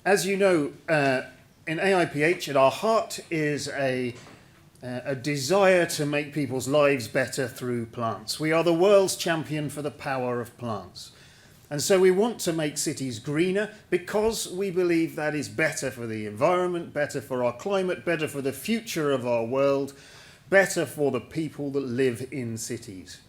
As you know, in AIPH, at our heart is a desire to make people's lives better through plants. We are the world's champion for the power of plants. And so we want to make cities greener because we believe that is better for the environment, better for our climate, better for the future of our world, better for the people that live in cities.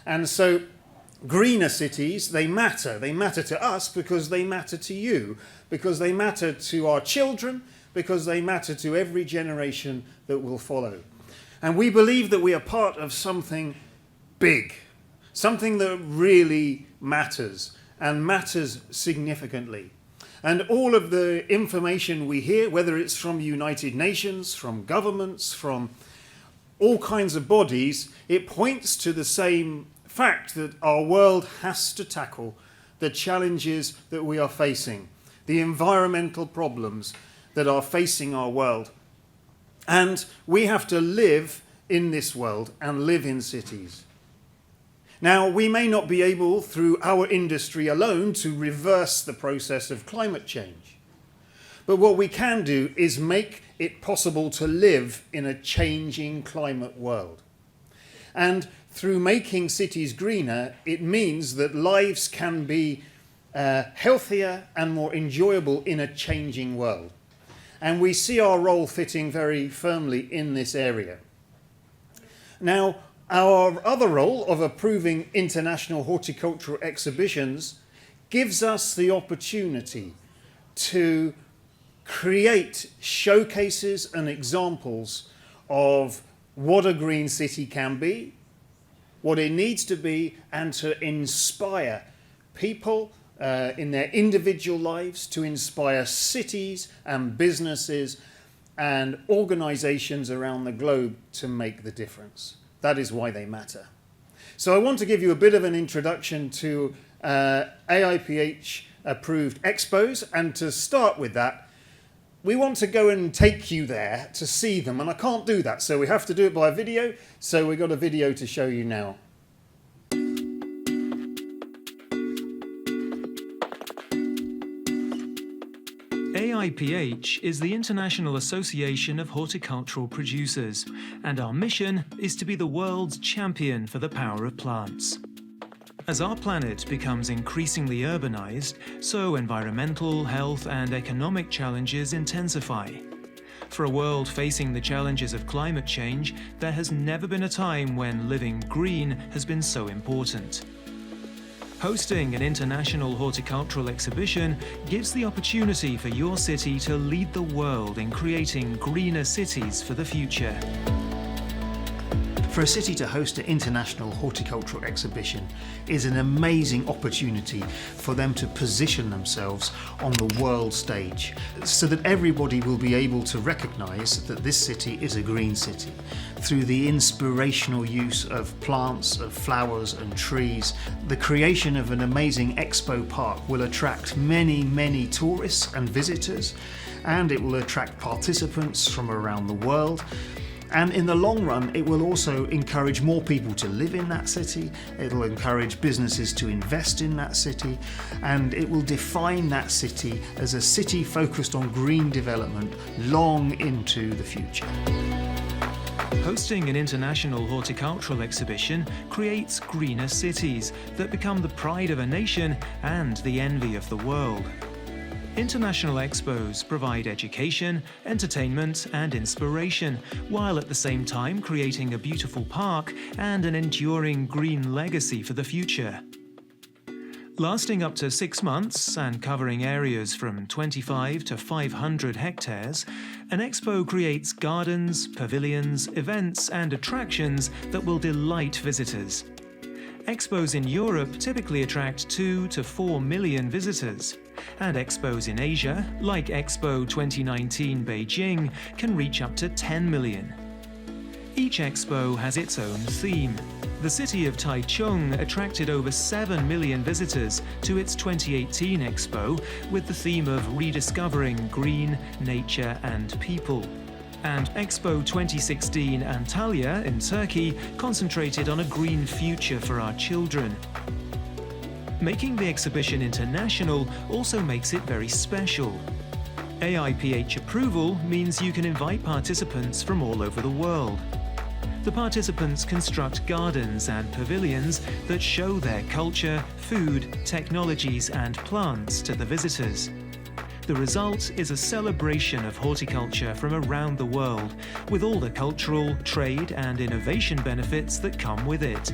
And so greener cities, they matter. They matter to us because they matter to you, because they matter to our children, because they matter to every generation that will follow. And we believe that we are part of something big, something that really matters and matters significantly. And all of the information we hear, whether it's from United Nations, from governments, from all kinds of bodies, it points to the same fact that our world has to tackle the challenges that we are facing, the environmental problems that are facing our world. And we have to live in this world and live in cities. Now, we may not be able, through our industry alone, to reverse the process of climate change. But what we can do is make it possible to live in a changing climate world. And through making cities greener, it means that lives can be healthier and more enjoyable in a changing world. And we see our role fitting very firmly in this area. Now, our other role of approving international horticultural exhibitions gives us the opportunity to create showcases and examples of what a green city can be, what it needs to be, and to inspire people in their individual lives, to inspire cities and businesses and organizations around the globe to make the difference. That is why they matter. So I want to give you a bit of an introduction to AIPH approved expos, and to start with that, we want to go and take you there to see them, and I can't do that, so we have to do it by video, so we've got a video to show you now. AIPH is the International Association of Horticultural Producers, and our mission is to be the world's champion for the power of plants. As our planet becomes increasingly urbanized, so environmental, health, and economic challenges intensify. For a world facing the challenges of climate change, there has never been a time when living green has been so important. Hosting an international horticultural exhibition gives the opportunity for your city to lead the world in creating greener cities for the future. For a city to host an international horticultural exhibition is an amazing opportunity for them to position themselves on the world stage, so that everybody will be able to recognise that this city is a green city through the inspirational use of plants, of flowers and trees. The creation of an amazing expo park will attract many tourists and visitors, and it will attract participants from around the world. And in the long run, it will also encourage more people to live in that city, it will encourage businesses to invest in that city, and it will define that city as a city focused on green development long into the future. Hosting an international horticultural exhibition creates greener cities that become the pride of a nation and the envy of the world. International expos provide education, entertainment and inspiration, while at the same time creating a beautiful park and an enduring green legacy for the future. Lasting up to 6 months and covering areas from 25 to 500 hectares, an expo creates gardens, pavilions, events and attractions that will delight visitors. Expos in Europe typically attract 2 to 4 million visitors, and expos in Asia, like Expo 2019 Beijing, can reach up to 10 million. Each expo has its own theme. The city of Taichung attracted over 7 million visitors to its 2018 Expo with the theme of rediscovering green, nature and people. And Expo 2016 Antalya in Turkey concentrated on a green future for our children. Making the exhibition international also makes it very special. AIPH approval means you can invite participants from all over the world. The participants construct gardens and pavilions that show their culture, food, technologies and plants to the visitors. The result is a celebration of horticulture from around the world, with all the cultural, trade and innovation benefits that come with it.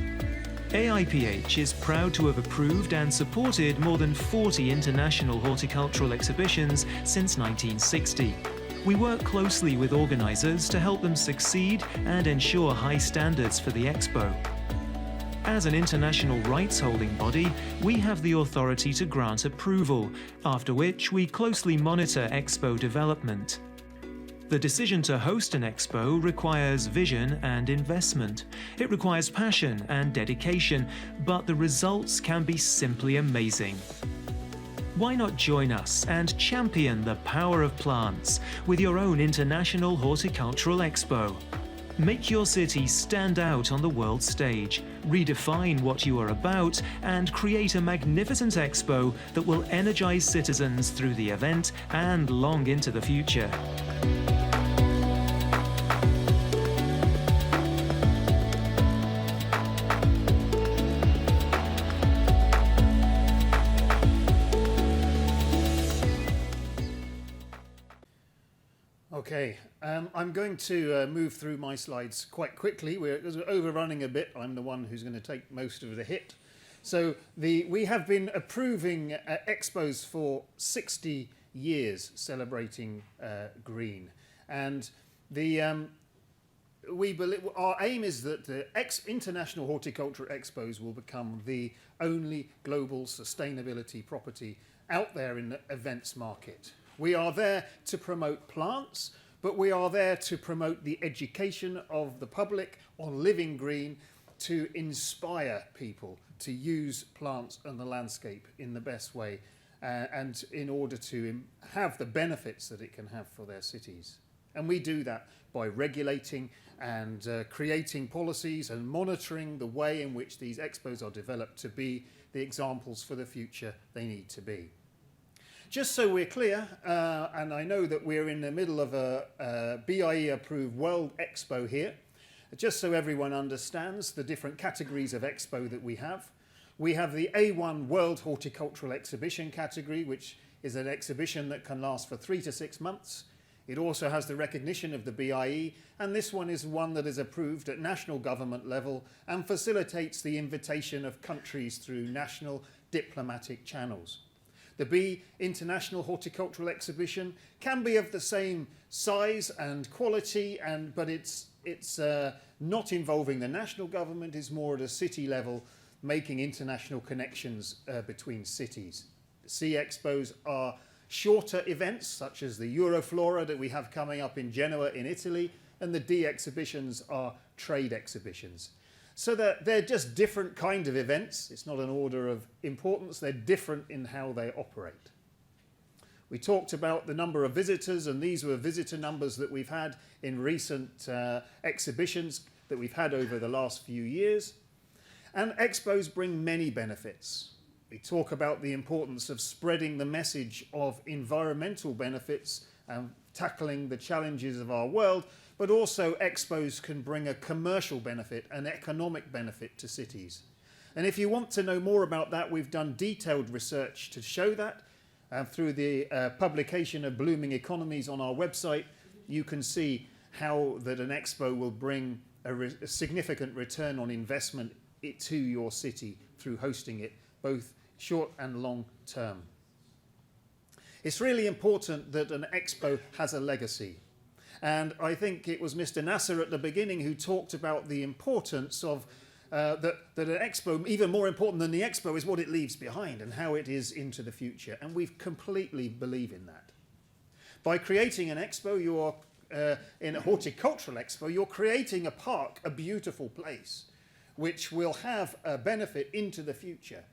AIPH is proud to have approved and supported more than 40 international horticultural exhibitions since 1960. We work closely with organisers to help them succeed and ensure high standards for the Expo. As an international rights-holding body, we have the authority to grant approval, after which we closely monitor Expo development. The decision to host an Expo requires vision and investment. It requires passion and dedication, but the results can be simply amazing. Why not join us and champion the power of plants with your own International Horticultural Expo? Make your city stand out on the world stage, redefine what you are about, and create a magnificent expo that will energize citizens through the event and long into the future. Okay, I'm going to move through my slides quite quickly. We're overrunning a bit. I'm the one who's going to take most of the hit. So we have been approving expos for 60 years, celebrating green. And we believe, our aim is that the International Horticultural Expos will become the only global sustainability property out there in the events market. We are there to promote plants, but we are there to promote the education of the public on living green, to inspire people to use plants and the landscape in the best way, and in order to have the benefits that it can have for their cities. And we do that by regulating and creating policies and monitoring the way in which these expos are developed to be the examples for the future they need to be. Just so we're clear, and I know that we're in the middle of a BIE-approved World Expo here, just so everyone understands the different categories of expo that we have. We have the A1 World Horticultural Exhibition category, which is an exhibition that can last for 3 to 6 months. It also has the recognition of the BIE, and this one is one that is approved at national government level and facilitates the invitation of countries through national diplomatic channels. The B International Horticultural Exhibition can be of the same size and quality, but it's not involving the national government. It's more at a city level, making international connections between cities. The C Expos are shorter events, such as the Euroflora that we have coming up in Genoa in Italy, and the D exhibitions are trade exhibitions. So they're just different kind of events. It's not an order of importance. They're different in how they operate. We talked about the number of visitors, and these were visitor numbers that we've had in recent exhibitions that we've had over the last few years. And expos bring many benefits. We talk about the importance of spreading the message of environmental benefits and tackling the challenges of our world, but also expos can bring a commercial benefit, an economic benefit to cities. And if you want to know more about that, we've done detailed research to show that. Through the publication of Blooming Economies on our website, you can see how that an expo will bring a significant return on investment to your city through hosting it, both short and long term. It's really important that an expo has a legacy. And I think it was Mr. Nasser at the beginning who talked about the importance of that an expo, even more important than the expo, is what it leaves behind and how it is into the future. And we completely believe in that. By creating an expo, you are, in a horticultural expo, you're creating a park, a beautiful place, which will have a benefit into the future.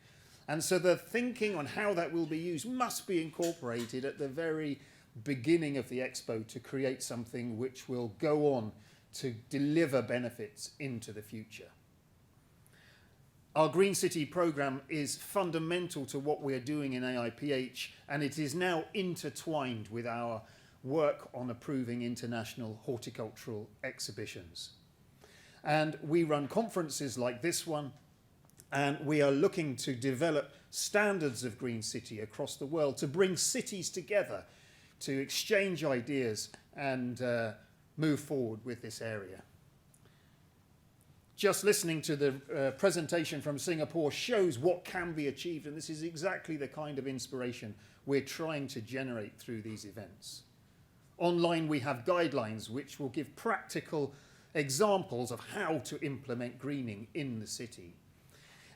And so the thinking on how that will be used must be incorporated at the very beginning of the expo to create something which will go on to deliver benefits into the future. Our Green City programme is fundamental to what we're doing in AIPH, and it is now intertwined with our work on approving international horticultural exhibitions. And we run conferences like this one, and we are looking to develop standards of Green City across the world to bring cities together, to exchange ideas and move forward with this area. Just listening to the presentation from Singapore shows what can be achieved, and this is exactly the kind of inspiration we're trying to generate through these events. Online we have guidelines which will give practical examples of how to implement greening in the city.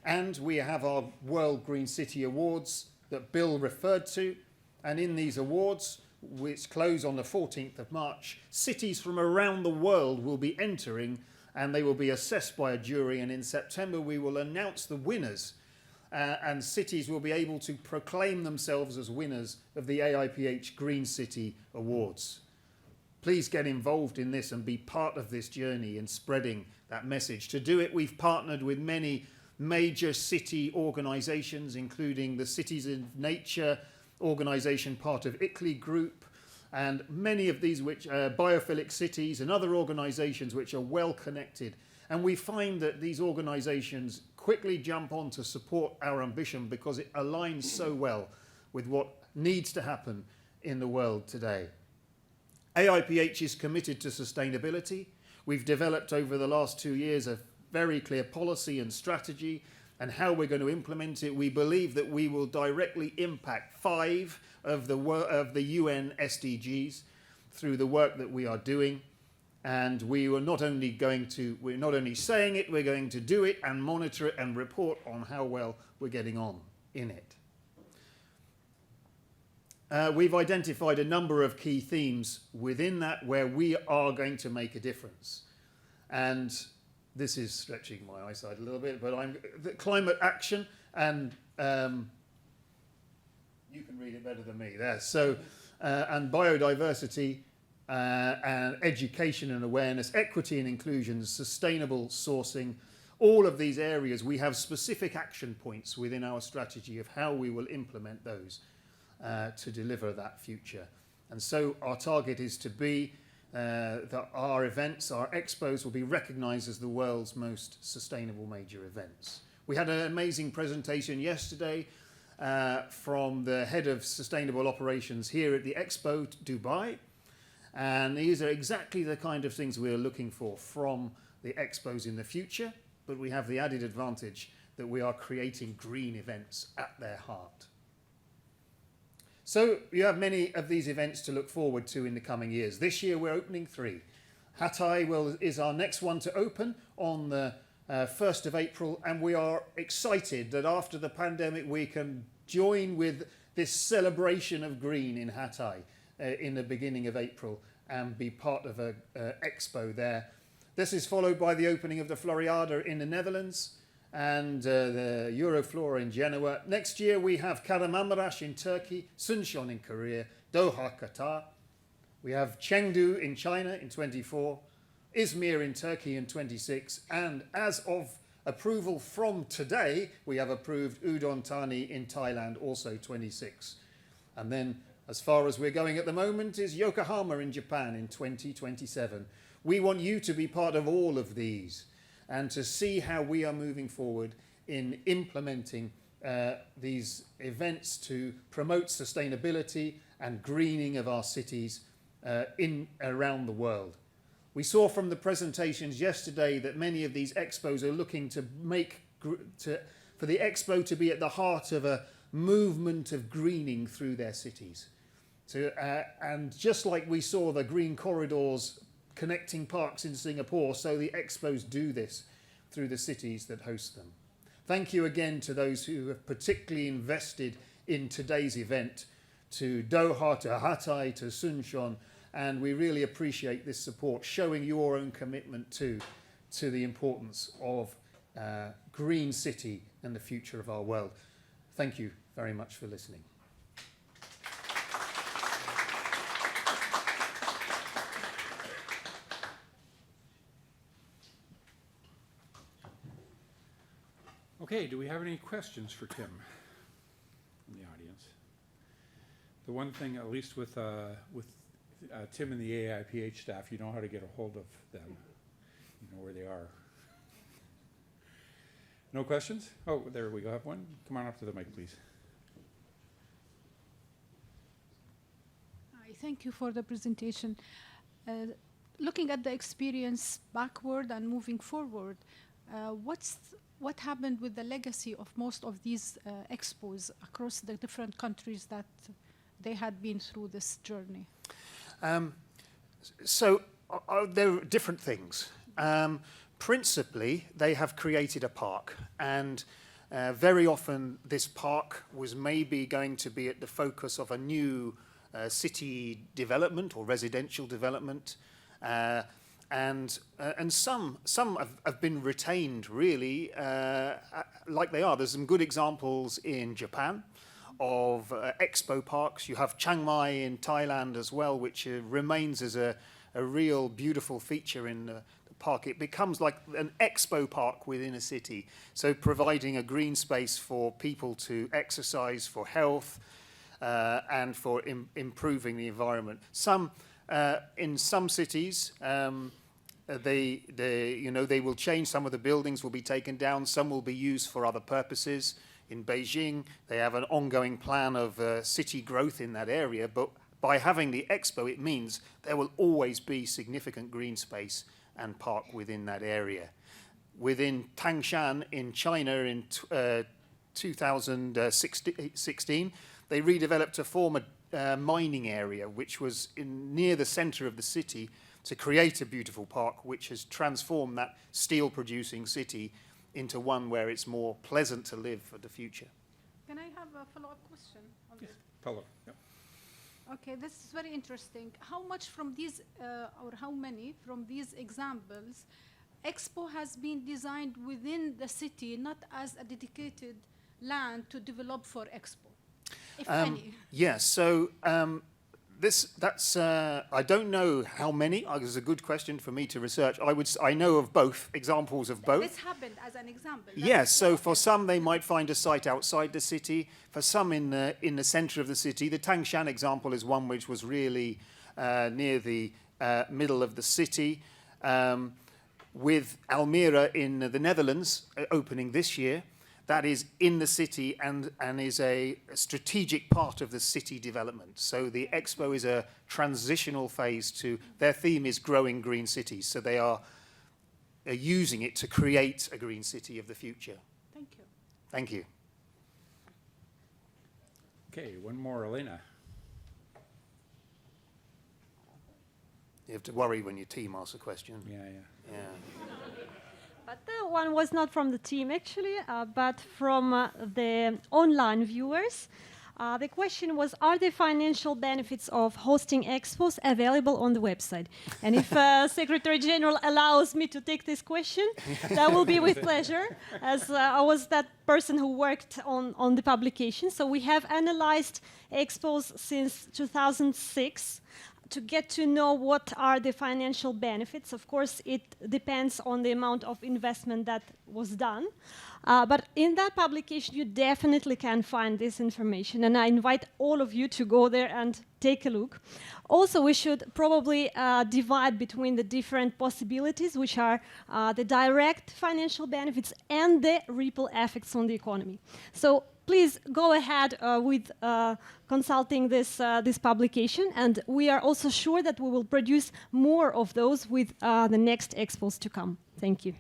And we have our World Green City Awards that Bill referred to, and in these awards, which close on the 14th of March, cities from around the world will be entering, and they will be assessed by a jury, and in September we will announce the winners, and cities will be able to proclaim themselves as winners of the AIPH Green City Awards. Please get involved in this and be part of this journey in spreading that message. To do it, we've partnered with many major city organisations, including the Cities of Nature organisation, part of ICLEI Group, and many of these which are biophilic cities and other organisations which are well connected. And we find that these organisations quickly jump on to support our ambition because it aligns so well with what needs to happen in the world today. AIPH is committed to sustainability. We've developed over the last 2 years a very clear policy and strategy and how we're going to implement it. We believe that we will directly impact 5 of the UN SDGs through the work that we are doing. And we're not only saying it, we're going to do it and monitor it and report on how well we're getting on in it. We've identified a number of key themes within that where we are going to make a difference. And this is stretching my eyesight a little bit, but the climate action, and you can read it better than me there. So, and biodiversity, and education and awareness, equity and inclusion, sustainable sourcing, all of these areas, we have specific action points within our strategy of how we will implement those to deliver that future. And so our target is to be that our events, our expos, will be recognised as the world's most sustainable major events. We had an amazing presentation yesterday from the head of sustainable operations here at the Expo Dubai, and these are exactly the kind of things we're looking for from the expos in the future, but we have the added advantage that we are creating green events at their heart. So you have many of these events to look forward to in the coming years. This year we're opening 3. Hatay is our next one to open on the 1st of April, and we are excited that after the pandemic we can join with this celebration of green in Hatay in the beginning of April and be part of an expo there. This is followed by the opening of the Floriada in the Netherlands and the Euroflora in Genoa. Next year we have Kahramanmaraş in Turkey, Suncheon in Korea, Doha, Qatar. We have Chengdu in China in 24, Izmir in Turkey in 26, and as of approval from today, we have approved Udon Thani in Thailand, also 26. And then as far as we're going at the moment is Yokohama in Japan in 2027. We want you to be part of all of these and to see how we are moving forward in implementing these events to promote sustainability and greening of our cities around the world. We saw from the presentations yesterday that many of these expos are looking to for the expo to be at the heart of a movement of greening through their cities. And just like we saw the green corridors connecting parks in Singapore, so the expos do this through the cities that host them. Thank you again to those who have particularly invested in today's event, to Doha, to Hatay, to Suncheon, and we really appreciate this support, showing your own commitment to the importance of green city and the future of our world. Thank you very much for listening. Okay, do we have any questions for Tim from the audience? The one thing, at least with Tim and the AIPH staff, you know how to get a hold of them. You know where they are. No questions? Oh, there we go. Have one. Come on up to the mic, please. Hi, thank you for the presentation. Looking at the experience backward and moving forward, what happened with the legacy of most of these expos across the different countries that they had been through this journey? So there are different things. Principally, they have created a park, and very often this park was maybe going to be at the focus of a new city development or residential development, and some have been retained really like they are. There's some good examples in Japan of Expo parks. You have Chiang Mai in Thailand as well, which remains as a real beautiful feature in the park. It becomes like an expo park within a city, so providing a green space for people to exercise, for health, and for improving the environment. In some cities, they will change. Some of the buildings will be taken down. Some will be used for other purposes. In Beijing, they have an ongoing plan of city growth in that area, but by having the expo, it means there will always be significant green space and park within that area. Within Tangshan in China in 2016, they redeveloped a former mining area, which was near the center of the city, to create a beautiful park, which has transformed that steel-producing city into one where it's more pleasant to live for the future. Can I have a follow-up question on this? Follow. Yep. Okay, this is very interesting. How much from these, or how many from these examples, Expo has been designed within the city, not as a dedicated land to develop for Expo, if any? Yes, so I don't know how many. It's a good question for me to research. I know of both, examples of both. This happened as an example. Yes, so for some they might find a site outside the city. For some in the center of the city. The Tangshan example is one which was really near the middle of the city. With Almere in the Netherlands opening this year, that is in the city and is a strategic part of the city development. So the Expo is a transitional phase to, their theme is growing green cities. So they are using it to create a green city of the future. Thank you. Thank you. Okay, one more, Elena. You have to worry when your team asks a question. Yeah. But the one was not from the team, actually, but from the online viewers. The question was, are the financial benefits of hosting expos available on the website? And if Secretary General allows me to take this question, that will be with pleasure, as I was that person who worked on the publication. So we have analyzed expos since 2006. To get to know what are the financial benefits. Of course, it depends on the amount of investment that was done. But in that publication, you definitely can find this information. And I invite all of you to go there and take a look. Also, we should probably divide between the different possibilities, which are the direct financial benefits and the ripple effects on the economy. So please go ahead with consulting this publication, and we are also sure that we will produce more of those with the next expos to come. Thank you.